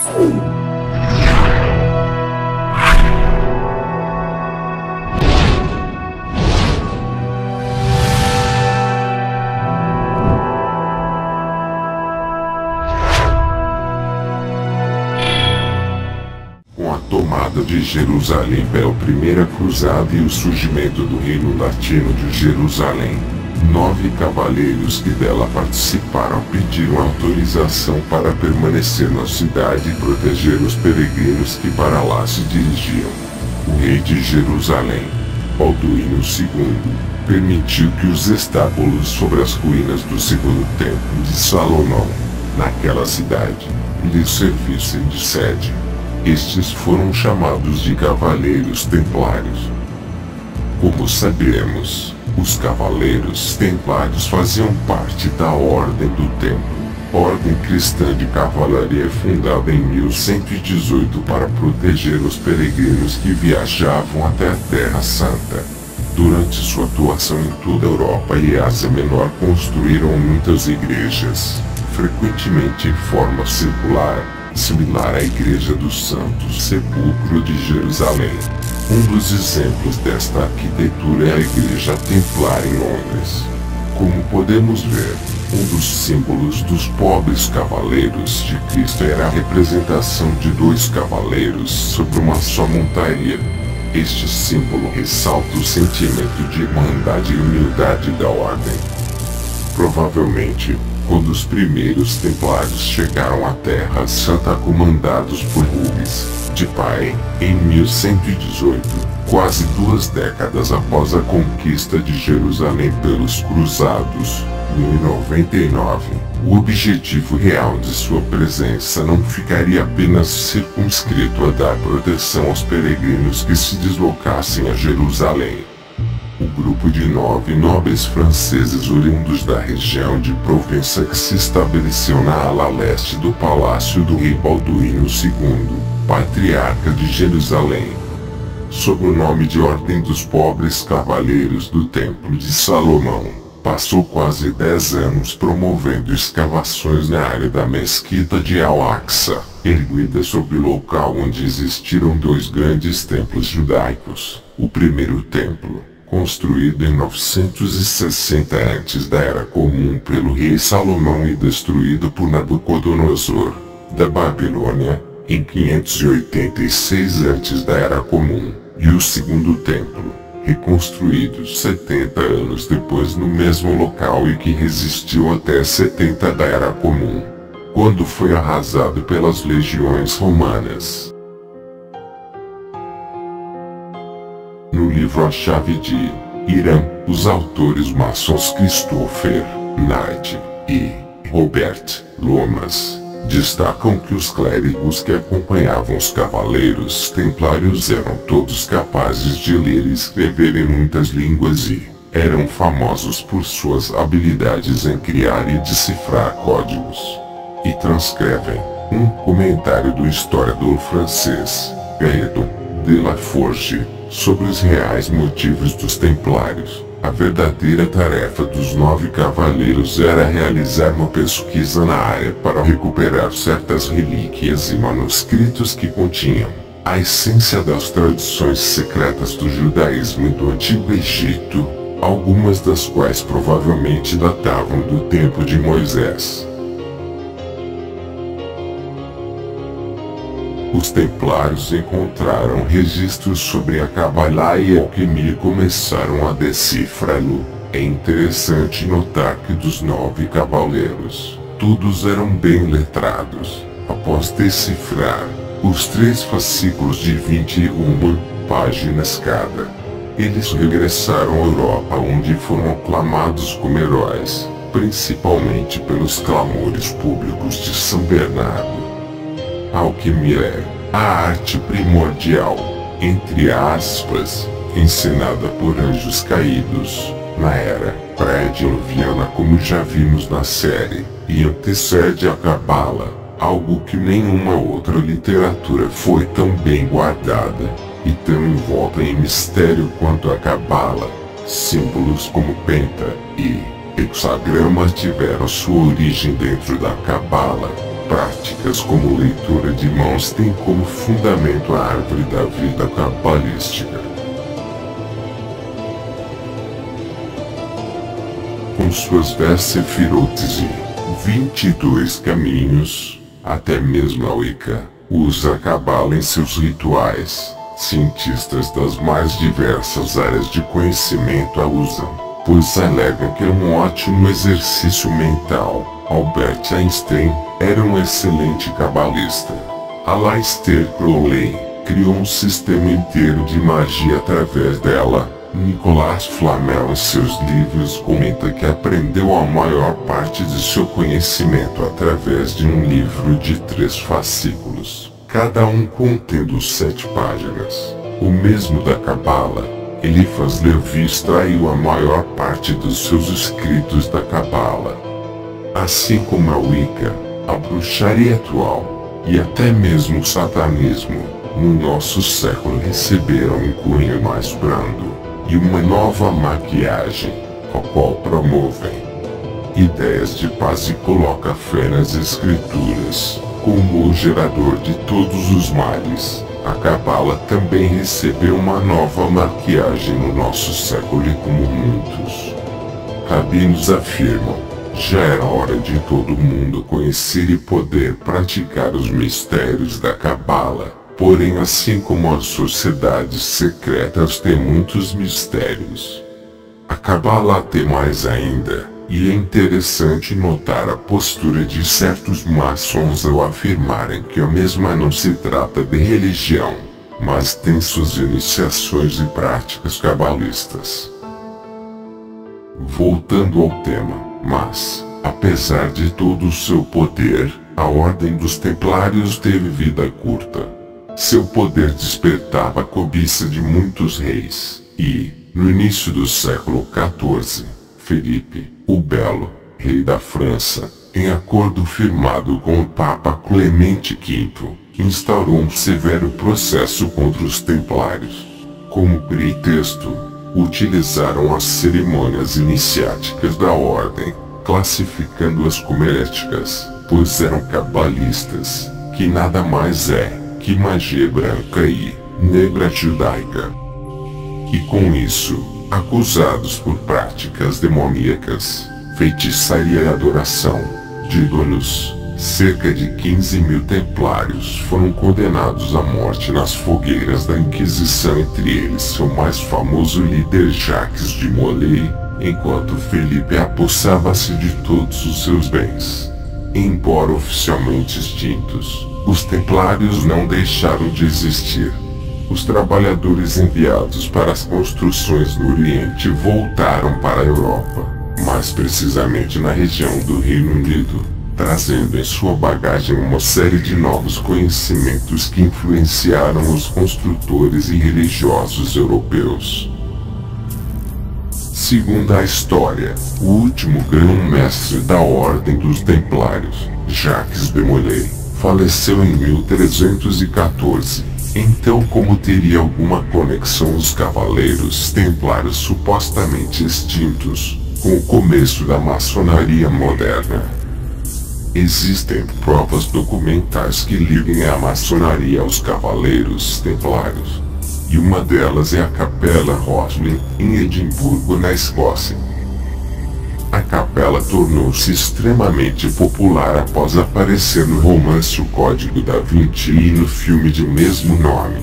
Com a tomada de Jerusalém pela primeira cruzada e o surgimento do Reino Latino de Jerusalém, 9 cavaleiros que dela participaram pediram autorização para permanecer na cidade e proteger os peregrinos que para lá se dirigiam. O rei de Jerusalém, Balduíno II, permitiu que os estábulos sobre as ruínas do segundo templo de Salomão, naquela cidade, lhes servissem de sede. Estes foram chamados de Cavaleiros Templários. Como sabemos, os Cavaleiros Templários faziam parte da Ordem do Templo, ordem cristã de cavalaria fundada em 1118 para proteger os peregrinos que viajavam até a Terra Santa. Durante sua atuação em toda a Europa e Ásia Menor construíram muitas igrejas, frequentemente em forma circular, similar à Igreja do Santo Sepulcro de Jerusalém. Um dos exemplos desta arquitetura é a Igreja Templar em Londres. Como podemos ver, um dos símbolos dos pobres cavaleiros de Cristo era a representação de 2 cavaleiros sobre uma só montaria. Este símbolo ressalta o sentimento de irmandade e humildade da ordem. Provavelmente, quando os primeiros templários chegaram à Terra Santa comandados por Rubens de Pai, em 1118, quase 2 décadas após a conquista de Jerusalém pelos cruzados, 1099, o objetivo real de sua presença não ficaria apenas circunscrito a dar proteção aos peregrinos que se deslocassem a Jerusalém. O grupo de 9 nobres franceses oriundos da região de Provença que se estabeleceu na ala leste do palácio do rei Balduíno II, patriarca de Jerusalém, sob o nome de Ordem dos Pobres Cavaleiros do Templo de Salomão, passou quase 10 anos promovendo escavações na área da mesquita de Al-Aqsa, erguida sobre o local onde existiram 2 grandes templos judaicos. O primeiro templo, construído em 960 antes da Era Comum pelo rei Salomão e destruído por Nabucodonosor, da Babilônia, em 586 antes da Era Comum, e o segundo templo, reconstruído 70 anos depois no mesmo local e que resistiu até 70 da Era Comum, quando foi arrasado pelas legiões romanas. No livro A Chave de Irã, os autores maçons Christopher Knight e Robert Lomas destacam que os clérigos que acompanhavam os cavaleiros templários eram todos capazes de ler e escrever em muitas línguas e eram famosos por suas habilidades em criar e decifrar códigos. E transcrevem um comentário do historiador francês Gaëtan de La Forge sobre os reais motivos dos templários. A verdadeira tarefa dos 9 cavaleiros era realizar uma pesquisa na área para recuperar certas relíquias e manuscritos que continham a essência das tradições secretas do judaísmo e do Antigo Egito, algumas das quais provavelmente datavam do tempo de Moisés. Os templários encontraram registros sobre a Cabala e a alquimia e começaram a decifrá-lo. É interessante notar que dos 9 cavaleiros, todos eram bem letrados. Após decifrar os 3 fascículos de 21 páginas cada, eles regressaram à Europa, onde foram aclamados como heróis, principalmente pelos clamores públicos de São Bernardo. A alquimia é a arte primordial, entre aspas, ensinada por anjos caídos, na era pré-diluviana como já vimos na série, e antecede a Cabala, algo que nenhuma outra literatura foi tão bem guardada, e tão envolta em mistério quanto a Cabala. Símbolos como penta e hexagrama tiveram sua origem dentro da Cabala. práticas como leitura de mãos têm como fundamento a árvore da vida cabalística. Com suas 10 sefirotes e 22 caminhos, até mesmo a Wicca usa a Cabala em seus rituais. Cientistas das mais diversas áreas de conhecimento a usam, pois alegam que é um ótimo exercício mental. Albert Einstein era um excelente cabalista. Aleister Crowley criou um sistema inteiro de magia através dela. Nicolas Flamel em seus livros comenta que aprendeu a maior parte de seu conhecimento através de um livro de 3 fascículos, cada um contendo 7 páginas. O mesmo da Cabala, Eliphas Levi extraiu a maior parte dos seus escritos da Cabala. Assim como a Wicca, a bruxaria atual, e até mesmo o satanismo, no nosso século receberam um cunho mais brando e uma nova maquiagem, a qual promovem ideias de paz e coloca fé nas escrituras, como o gerador de todos os males. A Cabala também recebeu uma nova maquiagem no nosso século e como muitos rabinos afirmam, já era hora de todo mundo conhecer e poder praticar os mistérios da Cabala. Porém, assim como as sociedades secretas têm muitos mistérios, a Cabala tem mais ainda, e é interessante notar a postura de certos maçons ao afirmarem que a mesma não se trata de religião, mas tem suas iniciações e práticas cabalistas. Voltando ao tema, mas, apesar de todo o seu poder, a Ordem dos Templários teve vida curta. Seu poder despertava a cobiça de muitos reis, e, no início do século XIV, Felipe, o Belo, rei da França, em acordo firmado com o Papa Clemente V, instaurou um severo processo contra os Templários. Como pretexto, utilizaram as cerimônias iniciáticas da Ordem, classificando-as como heréticas, pois eram cabalistas, que nada mais é que magia branca e negra judaica. E com isso, acusados por práticas demoníacas, feitiçaria e adoração de ídolos, cerca de 15.000 templários foram condenados à morte nas fogueiras da Inquisição, entre eles seu mais famoso líder Jacques de Molay, enquanto Felipe apossava-se de todos os seus bens. Embora oficialmente extintos, os templários não deixaram de existir. Os trabalhadores enviados para as construções no Oriente voltaram para a Europa, mais precisamente na região do Reino Unido, trazendo em sua bagagem uma série de novos conhecimentos que influenciaram os construtores e religiosos europeus. Segundo a história, o último grão-mestre da Ordem dos Templários, Jacques de Molay, faleceu em 1314. Então, como teria alguma conexão os cavaleiros templários supostamente extintos com o começo da maçonaria moderna? Existem provas documentais que liguem a maçonaria aos cavaleiros templários, e uma delas é a Capela Rosslyn, em Edimburgo, na Escócia. A capela tornou-se extremamente popular após aparecer no romance O Código da Vinci e no filme de mesmo nome.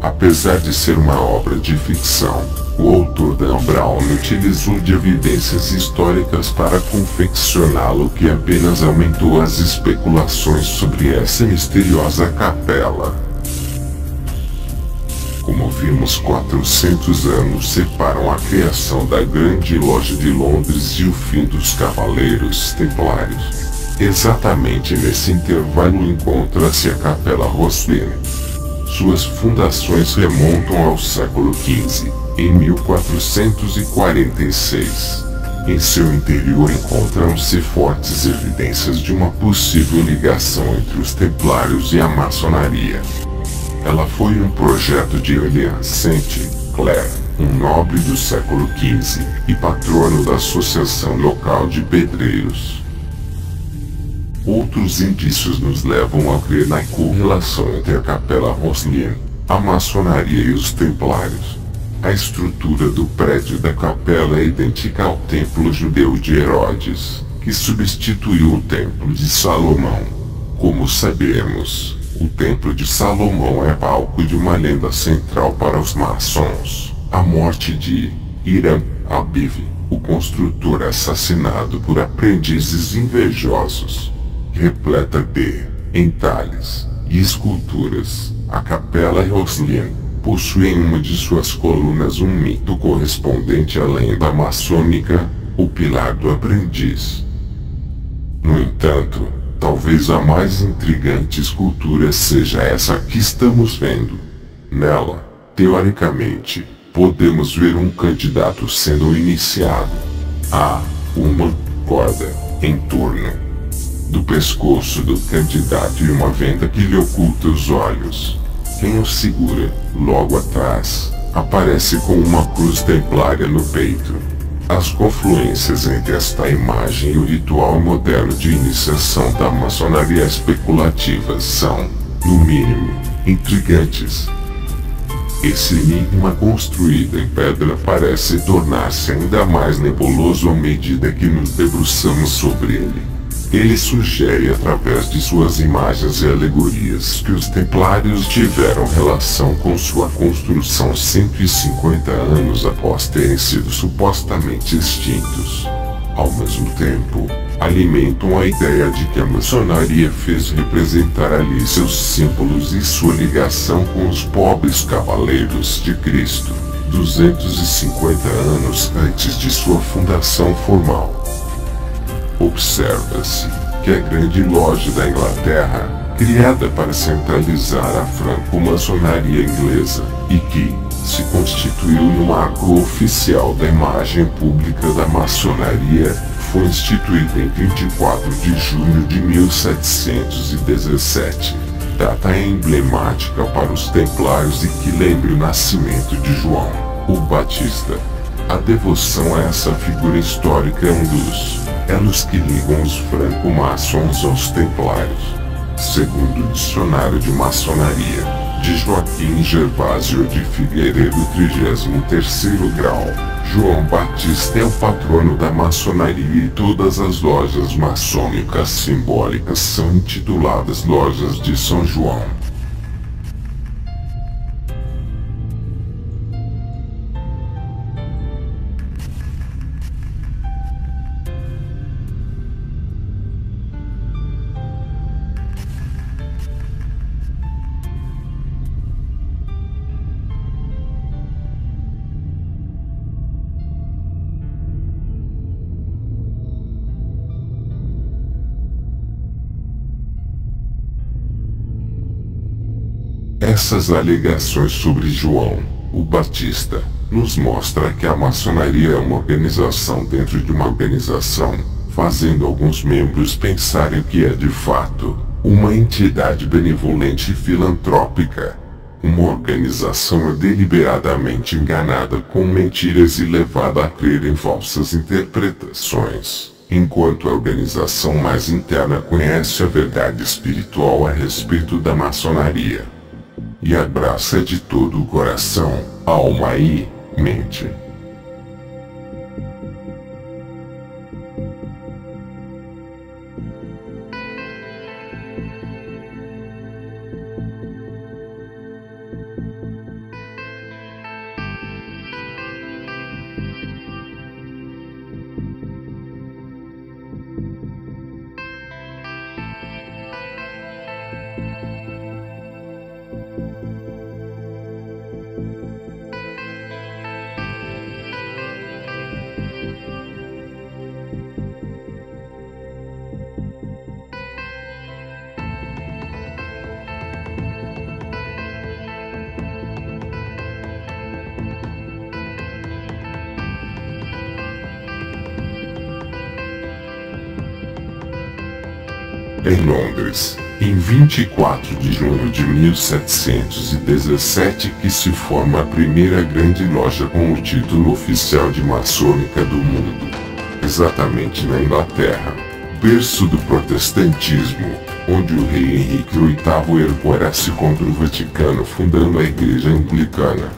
Apesar de ser uma obra de ficção, o autor Dan Brown utilizou de evidências históricas para confeccioná-lo, o que apenas aumentou as especulações sobre essa misteriosa capela. Como vimos, 400 anos separam a criação da Grande Loja de Londres e o fim dos Cavaleiros Templários. Exatamente nesse intervalo encontra-se a Capela Rosslyn. Suas fundações remontam ao século XV, em 1446. Em seu interior encontram-se fortes evidências de uma possível ligação entre os Templários e a maçonaria. Ela foi um projeto de William St. Clair, um nobre do século XV e patrono da Associação Local de Pedreiros. Outros indícios nos levam a crer na correlação entre a Capela Rosslyn, a maçonaria e os templários. A estrutura do prédio da capela é idêntica ao templo judeu de Herodes, que substituiu o templo de Salomão. Como sabemos, o templo de Salomão é palco de uma lenda central para os maçons: a morte de Hiram Abiv, o construtor assassinado por aprendizes invejosos. Repleta de entalhes e esculturas, a Capela Rosslyn possui em uma de suas colunas um mito correspondente à lenda maçônica, o Pilar do Aprendiz. No entanto, talvez a mais intrigante escultura seja essa que estamos vendo. Nela, teoricamente, podemos ver um candidato sendo iniciado. Há uma corda em torno do pescoço do candidato e uma venda que lhe oculta os olhos. Quem o segura, logo atrás, aparece com uma cruz templária no peito. As confluências entre esta imagem e o ritual moderno de iniciação da maçonaria especulativa são, no mínimo, intrigantes. Esse enigma construído em pedra parece tornar-se ainda mais nebuloso à medida que nos debruçamos sobre ele. Ele sugere através de suas imagens e alegorias que os templários tiveram relação com sua construção 150 anos após terem sido supostamente extintos. Ao mesmo tempo, alimentam a ideia de que a maçonaria fez representar ali seus símbolos e sua ligação com os pobres cavaleiros de Cristo, 250 anos antes de sua fundação formal. Observa-se que a grande loja da Inglaterra, criada para centralizar a franco-maçonaria inglesa, e que se constituiu no marco oficial da imagem pública da maçonaria, foi instituída em 24 de junho de 1717, data emblemática para os templários e que lembra o nascimento de João, o Batista. A devoção a essa figura histórica é um dos elos que ligam os franco-maçons aos templários. Segundo o Dicionário de Maçonaria, de Joaquim Gervásio de Figueiredo, 33º grau, João Batista é o patrono da maçonaria e todas as lojas maçônicas simbólicas são intituladas Lojas de São João. Essas alegações sobre João, o Batista, nos mostra que a maçonaria é uma organização dentro de uma organização, fazendo alguns membros pensarem que é de fato uma entidade benevolente e filantrópica. Uma organização é deliberadamente enganada com mentiras e levada a crer em falsas interpretações, enquanto a organização mais interna conhece a verdade espiritual a respeito da maçonaria e abraça de todo o coração, alma e mente. Em Londres, em 24 de junho de 1717 que se forma a primeira grande loja com o título oficial de maçônica do mundo. Exatamente na Inglaterra, berço do protestantismo, onde o rei Henrique VIII erguera-se contra o Vaticano fundando a Igreja Anglicana.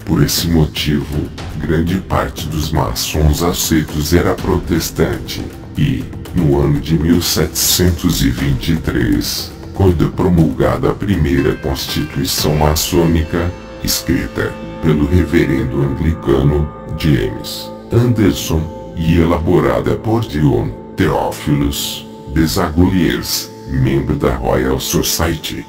Por esse motivo, grande parte dos maçons aceitos era protestante, e, no ano de 1723, quando é promulgada a primeira Constituição maçônica, escrita pelo reverendo anglicano James Anderson e elaborada por John Theophilus Desaguliers, membro da Royal Society.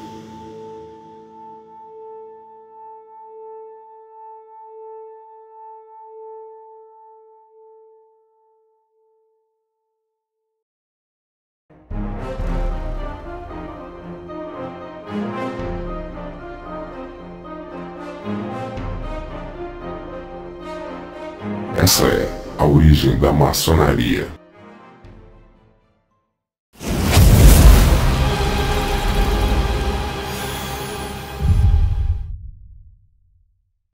Essa é a origem da maçonaria.